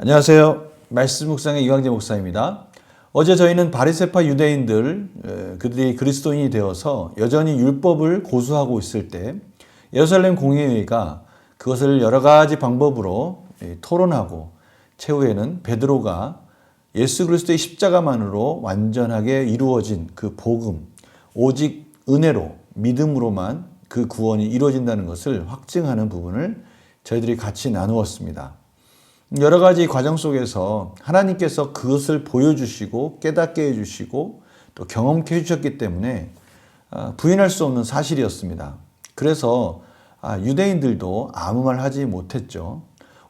안녕하세요. 말씀 묵상의 이광재 목사입니다. 어제 저희는 바리새파 유대인들 그들이 그리스도인이 되어서 여전히 율법을 고수하고 있을 때 예루살렘 공의회가 그것을 여러 가지 방법으로 토론하고 최후에는 베드로가 예수 그리스도의 십자가만으로 완전하게 이루어진 그 복음, 오직 은혜로 믿음으로만 그 구원이 이루어진다는 것을 확증하는 부분을 저희들이 같이 나누었습니다. 여러 가지 과정 속에서 하나님께서 그것을 보여주시고 깨닫게 해주시고 또 경험케 해주셨기 때문에 부인할 수 없는 사실이었습니다. 그래서 유대인들도 아무 말 하지 못했죠.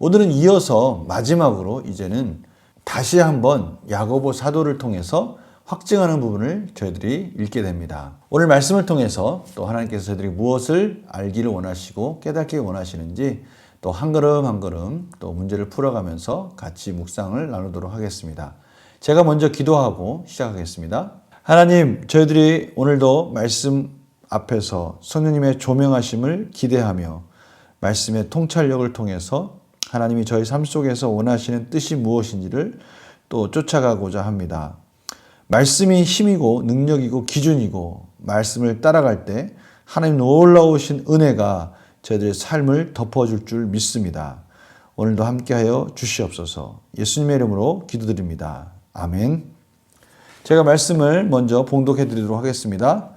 오늘은 이어서 마지막으로 이제는 다시 한번 야고보 사도를 통해서 확증하는 부분을 저희들이 읽게 됩니다. 오늘 말씀을 통해서 또 하나님께서 저희들이 무엇을 알기를 원하시고 깨닫기 원하시는지 또 한 걸음 한 걸음 또 문제를 풀어가면서 같이 묵상을 나누도록 하겠습니다. 제가 먼저 기도하고 시작하겠습니다. 하나님, 저희들이 오늘도 말씀 앞에서 성령님의 조명하심을 기대하며 말씀의 통찰력을 통해서 하나님이 저희 삶 속에서 원하시는 뜻이 무엇인지를 또 쫓아가고자 합니다. 말씀이 힘이고 능력이고 기준이고 말씀을 따라갈 때 하나님 놀라우신 은혜가 저희들의 삶을 덮어줄 줄 믿습니다. 오늘도 함께하여 주시옵소서. 예수님의 이름으로 기도드립니다. 아멘. 제가 말씀을 먼저 봉독해 드리도록 하겠습니다.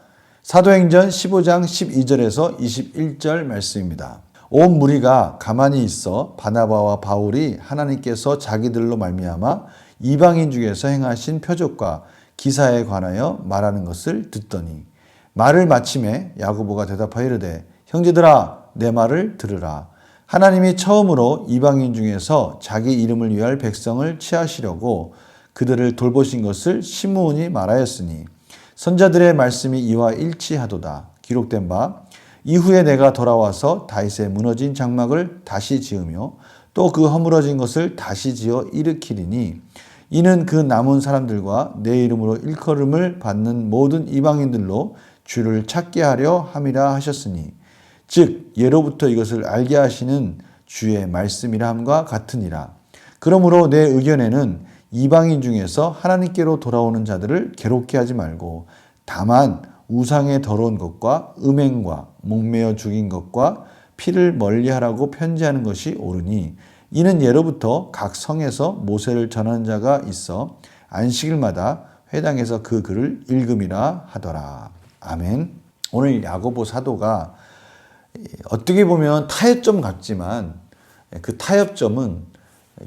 사도행전 15장 12절에서 21절 말씀입니다. 온 무리가 가만히 있어 바나바와 바울이 하나님께서 자기들로 말미암아 이방인 중에서 행하신 표적과 기사에 관하여 말하는 것을 듣더니 말을 마침에 야고보가 대답하여 이르되 형제들아 내 말을 들으라. 하나님이 처음으로 이방인 중에서 자기 이름을 위할 백성을 취하시려고 그들을 돌보신 것을 시므온이 말하였으니 선자들의 말씀이 이와 일치하도다. 기록된 바 이후에 내가 돌아와서 다윗의 무너진 장막을 다시 지으며 또 그 허물어진 것을 다시 지어 일으키리니 이는 그 남은 사람들과 내 이름으로 일컬음을 받는 모든 이방인들로 주를 찾게 하려 함이라 하셨으니 즉 예로부터 이것을 알게 하시는 주의 말씀이라 함과 같으니라. 그러므로 내 의견에는 이방인 중에서 하나님께로 돌아오는 자들을 괴롭게 하지 말고 다만 우상의 더러운 것과 음행과 목매어 죽인 것과 피를 멀리하라고 편지하는 것이 옳으니 이는 예로부터 각 성에서 모세를 전하는 자가 있어 안식일마다 회당에서 그 글을 읽음이라 하더라. 아멘. 오늘 야고보 사도가 어떻게 보면 타협점 같지만 그 타협점은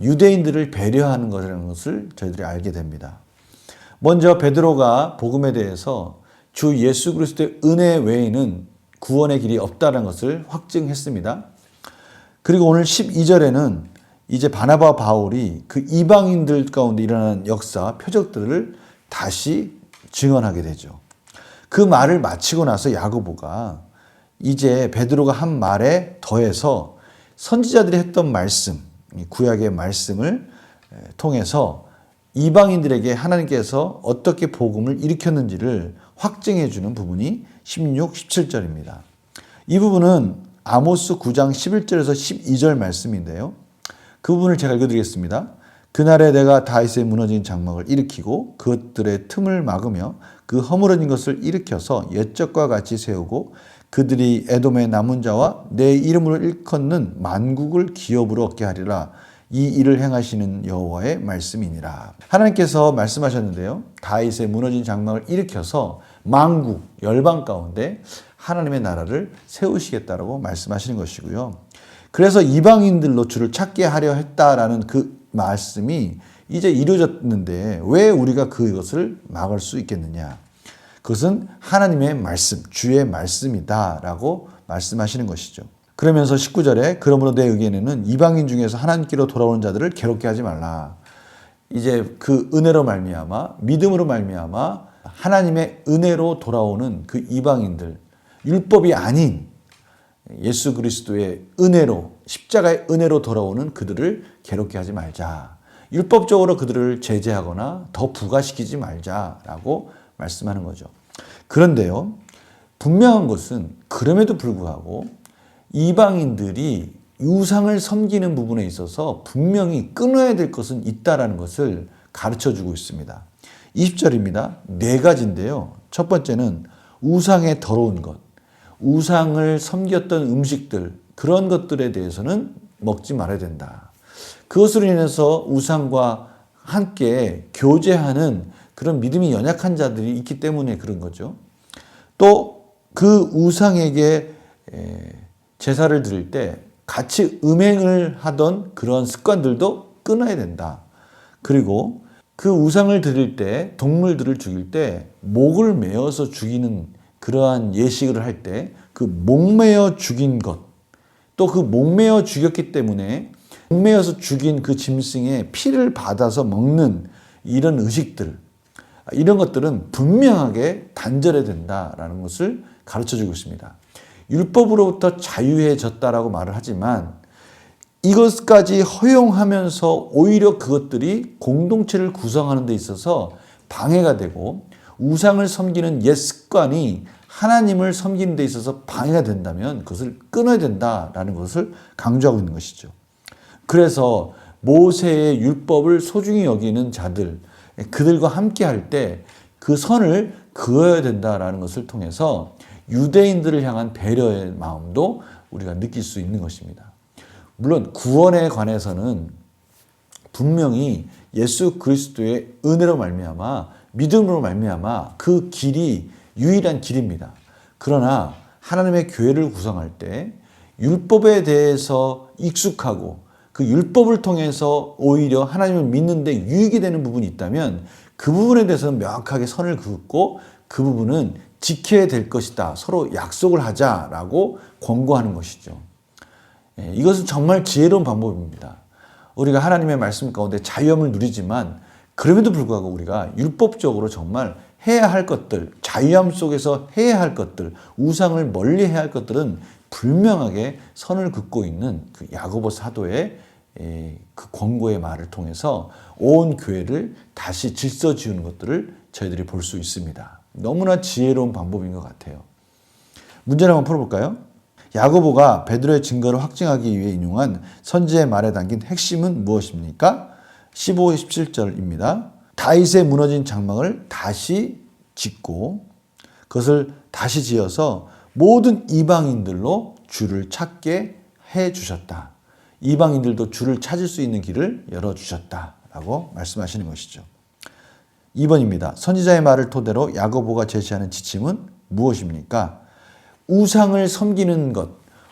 유대인들을 배려하는 것이라는 것을 저희들이 알게 됩니다. 먼저 베드로가 복음에 대해서 주 예수 그리스도의 은혜 외에는 구원의 길이 없다는 것을 확증했습니다. 그리고 오늘 12절에는 이제 바나바와 바울이 그 이방인들 가운데 일어나는 역사, 표적들을 다시 증언하게 되죠. 그 말을 마치고 나서 야고보가 이제 베드로가 한 말에 더해서 선지자들이 했던 말씀, 구약의 말씀을 통해서 이방인들에게 하나님께서 어떻게 복음을 일으켰는지를 확증해 주는 부분이 16, 17절입니다. 이 부분은 아모스 9장 11절에서 12절 말씀인데요. 그 부분을 제가 읽어드리겠습니다. 그날에 내가 다윗의 무너진 장막을 일으키고 그것들의 틈을 막으며 그 허물어진 것을 일으켜서 옛적과 같이 세우고 그들이 에돔의 남은 자와 내 이름으로 일컫는 만국을 기업으로 얻게 하리라. 이 일을 행하시는 여호와의 말씀이니라. 하나님께서 말씀하셨는데요. 다윗의 무너진 장막을 일으켜서 만국, 열방 가운데 하나님의 나라를 세우시겠다라고 말씀하시는 것이고요. 그래서 이방인들로 주를 찾게 하려 했다라는 그 말씀이 이제 이루어졌는데 왜 우리가 그것을 막을 수 있겠느냐? 그것은 하나님의 말씀, 주의 말씀이다라고 말씀하시는 것이죠. 그러면서 19절에 그러므로 내 의견에는 이방인 중에서 하나님께로 돌아오는 자들을 괴롭게 하지 말라. 이제 그 은혜로 말미암아 믿음으로 말미암아 하나님의 은혜로 돌아오는 그 이방인들, 율법이 아닌 예수 그리스도의 은혜로 십자가의 은혜로 돌아오는 그들을 괴롭게 하지 말자. 율법적으로 그들을 제재하거나 더 부과시키지 말자라고 말씀하는 거죠. 그런데요, 분명한 것은 그럼에도 불구하고 이방인들이 우상을 섬기는 부분에 있어서 분명히 끊어야 될 것은 있다라는 것을 가르쳐주고 있습니다. 20절입니다. 네 가지인데요. 첫 번째는 우상의 더러운 것, 우상을 섬겼던 음식들, 그런 것들에 대해서는 먹지 말아야 된다. 그것으로 인해서 우상과 함께 교제하는 그런 믿음이 연약한 자들이 있기 때문에 그런 거죠. 또 그 우상에게 제사를 드릴 때 같이 음행을 하던 그런 습관들도 끊어야 된다. 그리고 그 우상을 드릴 때, 동물들을 죽일 때 목을 메어서 죽이는 그러한 예식을 할 때 그 목메어 죽인 것, 또 그 목메어 죽였기 때문에 목메어서 죽인 그 짐승의 피를 받아서 먹는 이런 의식들, 이런 것들은 분명하게 단절해야 된다라는 것을 가르쳐주고 있습니다. 율법으로부터 자유해졌다라고 말을 하지만 이것까지 허용하면서 오히려 그것들이 공동체를 구성하는 데 있어서 방해가 되고 우상을 섬기는 옛 습관이 하나님을 섬기는 데 있어서 방해가 된다면 그것을 끊어야 된다라는 것을 강조하고 있는 것이죠. 그래서 모세의 율법을 소중히 여기는 자들, 그들과 함께 할 때 그 선을 그어야 된다라는 것을 통해서 유대인들을 향한 배려의 마음도 우리가 느낄 수 있는 것입니다. 물론 구원에 관해서는 분명히 예수 그리스도의 은혜로 말미암아 믿음으로 말미암아 그 길이 유일한 길입니다. 그러나 하나님의 교회를 구성할 때 율법에 대해서 익숙하고 그 율법을 통해서 오히려 하나님을 믿는 데 유익이 되는 부분이 있다면 그 부분에 대해서는 명확하게 선을 긋고 그 부분은 지켜야 될 것이다. 서로 약속을 하자라고 권고하는 것이죠. 이것은 정말 지혜로운 방법입니다. 우리가 하나님의 말씀 가운데 자유함을 누리지만 그럼에도 불구하고 우리가 율법적으로 정말 해야 할 것들, 자유함 속에서 해야 할 것들, 우상을 멀리 해야 할 것들은 분명하게 선을 긋고 있는 그 야고보 사도의 그 권고의 말을 통해서 온 교회를 다시 질서 지우는 것들을 저희들이 볼 수 있습니다. 너무나 지혜로운 방법인 것 같아요. 문제를 한번 풀어볼까요? 야고보가 베드로의 증거를 확증하기 위해 인용한 선지의 말에 담긴 핵심은 무엇입니까? 15, 17절입니다. 다윗의 무너진 장막을 다시 짓고 그것을 다시 지어서 모든 이방인들로 주를 찾게 해 주셨다. 이방인들도 주를 찾을 수 있는 길을 열어주셨다라고 말씀하시는 것이죠. 2번입니다. 선지자의 말을 토대로 야고보가 제시하는 지침은 무엇입니까? 우상을 섬기는 것,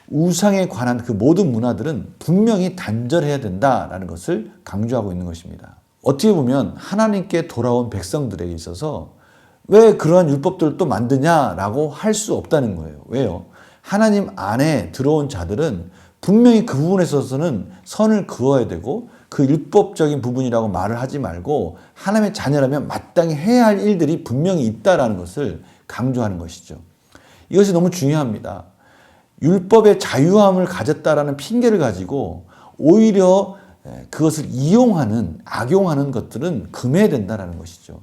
우상에 관한 그 모든 문화들은 분명히 단절해야 된다라는 것을 강조하고 있는 것입니다. 어떻게 보면 하나님께 돌아온 백성들에게 있어서 왜 그러한 율법들을 또 만드냐라고 할 수 없다는 거예요. 왜요? 하나님 안에 들어온 자들은 분명히 그 부분에 있어서는 선을 그어야 되고 그 율법적인 부분이라고 말을 하지 말고 하나님의 자녀라면 마땅히 해야 할 일들이 분명히 있다라는 것을 강조하는 것이죠. 이것이 너무 중요합니다. 율법의 자유함을 가졌다라는 핑계를 가지고 오히려 그것을 이용하는, 악용하는 것들은 금해야 된다는 것이죠.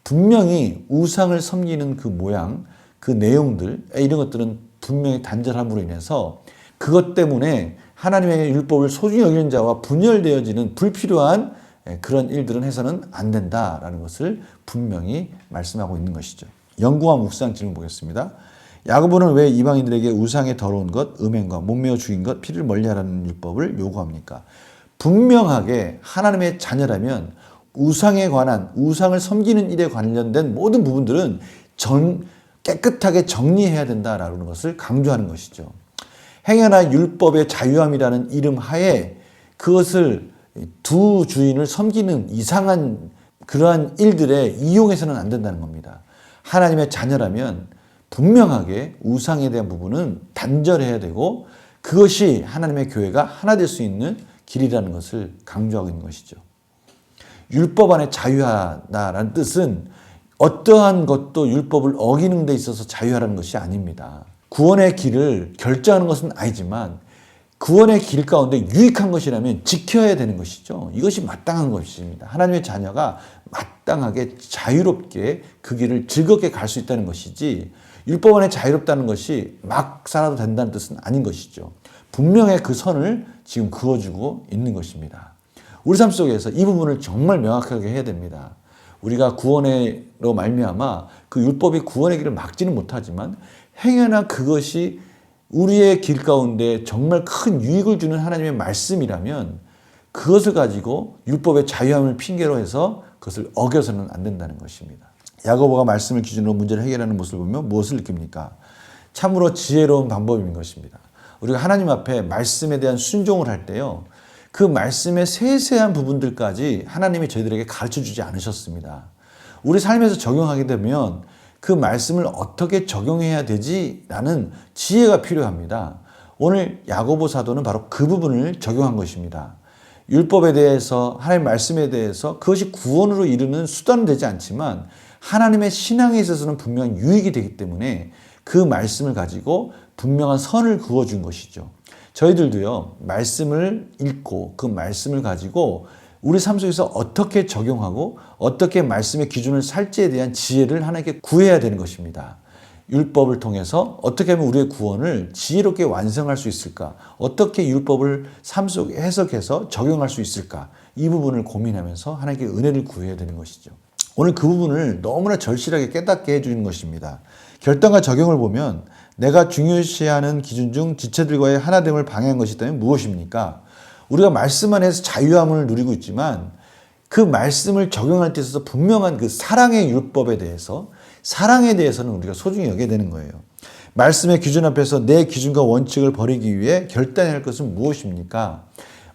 분명히 우상을 섬기는 그 모양, 그 내용들, 이런 것들은 분명히 단절함으로 인해서 그것 때문에 하나님의 율법을 소중히 여기는 자와 분열되어지는 불필요한 그런 일들은 해서는 안 된다라는 것을 분명히 말씀하고 있는 것이죠. 연구와 묵상 질문 보겠습니다. 야고보는 왜 이방인들에게 우상의 더러운 것, 음행과 목매어 죽인 것, 피를 멀리하라는 율법을 요구합니까? 분명하게 하나님의 자녀라면 우상에 관한, 우상을 섬기는 일에 관련된 모든 부분들은 깨끗하게 정리해야 된다라는 것을 강조하는 것이죠. 행여나 율법의 자유함이라는 이름 하에 그것을 두 주인을 섬기는 이상한 그러한 일들에 이용해서는 안 된다는 겁니다. 하나님의 자녀라면 분명하게 우상에 대한 부분은 단절해야 되고 그것이 하나님의 교회가 하나 될 수 있는 길이라는 것을 강조하고 있는 것이죠. 율법 안에 자유하다라는 뜻은 어떠한 것도 율법을 어기는 데 있어서 자유하라는 것이 아닙니다. 구원의 길을 결정하는 것은 아니지만 구원의 길 가운데 유익한 것이라면 지켜야 되는 것이죠. 이것이 마땅한 것입니다. 하나님의 자녀가 마땅하게 자유롭게 그 길을 즐겁게 갈 수 있다는 것이지 율법 안에 자유롭다는 것이 막 살아도 된다는 뜻은 아닌 것이죠. 분명히 그 선을 지금 그어주고 있는 것입니다. 우리 삶 속에서 이 부분을 정말 명확하게 해야 됩니다. 우리가 구원으로 말미암아 그 율법이 구원의 길을 막지는 못하지만 행여나 그것이 우리의 길 가운데 정말 큰 유익을 주는 하나님의 말씀이라면 그것을 가지고 율법의 자유함을 핑계로 해서 그것을 어겨서는 안 된다는 것입니다. 야고보가 말씀을 기준으로 문제를 해결하는 모습을 보면 무엇을 느낍니까? 참으로 지혜로운 방법인 것입니다. 우리가 하나님 앞에 말씀에 대한 순종을 할 때요, 그 말씀의 세세한 부분들까지 하나님이 저희들에게 가르쳐 주지 않으셨습니다. 우리 삶에서 적용하게 되면 그 말씀을 어떻게 적용해야 되지라는 지혜가 필요합니다. 오늘 야고보 사도는 바로 그 부분을 적용한 것입니다. 율법에 대해서, 하나님의 말씀에 대해서 그것이 구원으로 이르는 수단은 되지 않지만 하나님의 신앙에 있어서는 분명한 유익이 되기 때문에 그 말씀을 가지고 분명한 선을 그어준 것이죠. 저희들도요, 말씀을 읽고 그 말씀을 가지고 우리 삶 속에서 어떻게 적용하고 어떻게 말씀의 기준을 살지에 대한 지혜를 하나님께 구해야 되는 것입니다. 율법을 통해서 어떻게 하면 우리의 구원을 지혜롭게 완성할 수 있을까? 어떻게 율법을 삶 속에 해석해서 적용할 수 있을까? 이 부분을 고민하면서 하나님께 은혜를 구해야 되는 것이죠. 오늘 그 부분을 너무나 절실하게 깨닫게 해주는 것입니다. 결단과 적용을 보면 내가 중요시하는 기준 중 지체들과의 하나됨을 방해한 것이 있다면 무엇입니까? 우리가 말씀 안에서 자유함을 누리고 있지만 그 말씀을 적용할 때 있어서 분명한 그 사랑의 율법에 대해서, 사랑에 대해서는 우리가 소중히 여겨야 되는 거예요. 말씀의 기준 앞에서 내 기준과 원칙을 버리기 위해 결단해야 할 것은 무엇입니까?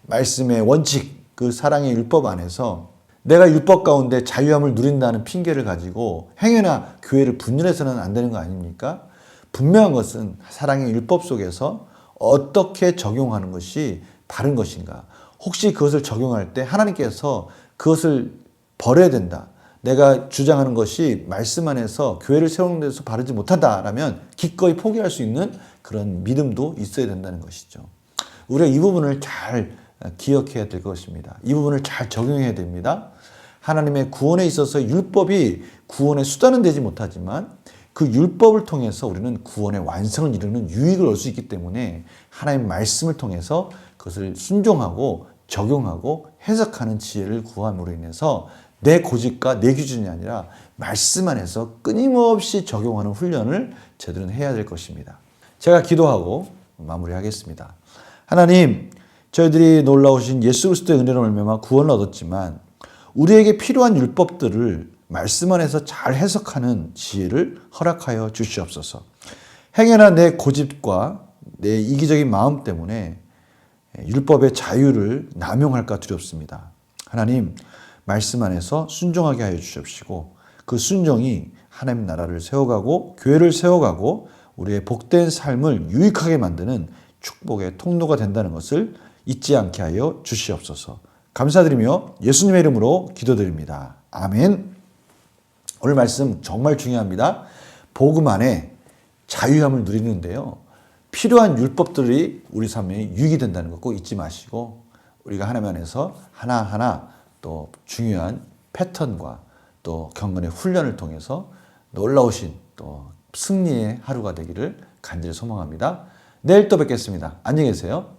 말씀의 원칙, 그 사랑의 율법 안에서 내가 율법 가운데 자유함을 누린다는 핑계를 가지고 행여나 교회를 분열해서는 안 되는 거 아닙니까? 분명한 것은 사랑의 율법 속에서 어떻게 적용하는 것이 바른 것인가? 혹시 그것을 적용할 때 하나님께서 그것을 버려야 된다. 내가 주장하는 것이 말씀 안에서 교회를 세우는 데서 바르지 못하다라면 기꺼이 포기할 수 있는 그런 믿음도 있어야 된다는 것이죠. 우리가 이 부분을 잘 기억해야 될 것입니다. 이 부분을 잘 적용해야 됩니다. 하나님의 구원에 있어서 율법이 구원의 수단은 되지 못하지만 그 율법을 통해서 우리는 구원의 완성을 이루는 유익을 얻을 수 있기 때문에 하나님의 말씀을 통해서 그것을 순종하고 적용하고 해석하는 지혜를 구함으로 인해서 내 고집과 내 기준이 아니라 말씀 안에서 끊임없이 적용하는 훈련을 저희들은 해야 될 것입니다. 제가 기도하고 마무리하겠습니다. 하나님, 저희들이 놀라우신 예수 그리스도의 은혜로 말미암아 구원을 얻었지만 우리에게 필요한 율법들을 말씀 안에서 잘 해석하는 지혜를 허락하여 주시옵소서. 행여나 내 고집과 내 이기적인 마음 때문에 율법의 자유를 남용할까 두렵습니다. 하나님, 말씀 안에서 순종하게 하여 주십시고 그 순종이 하나님 나라를 세워가고 교회를 세워가고 우리의 복된 삶을 유익하게 만드는 축복의 통로가 된다는 것을 잊지 않게 하여 주시옵소서. 감사드리며 예수님의 이름으로 기도드립니다. 아멘. 오늘 말씀 정말 중요합니다. 복음 안에 자유함을 누리는데요, 필요한 율법들이 우리 삶에 유익이 된다는 거 꼭 잊지 마시고 우리가 하나님 안에서 하나하나 또 중요한 패턴과 또 경건의 훈련을 통해서 놀라우신 또 승리의 하루가 되기를 간절히 소망합니다. 내일 또 뵙겠습니다. 안녕히 계세요.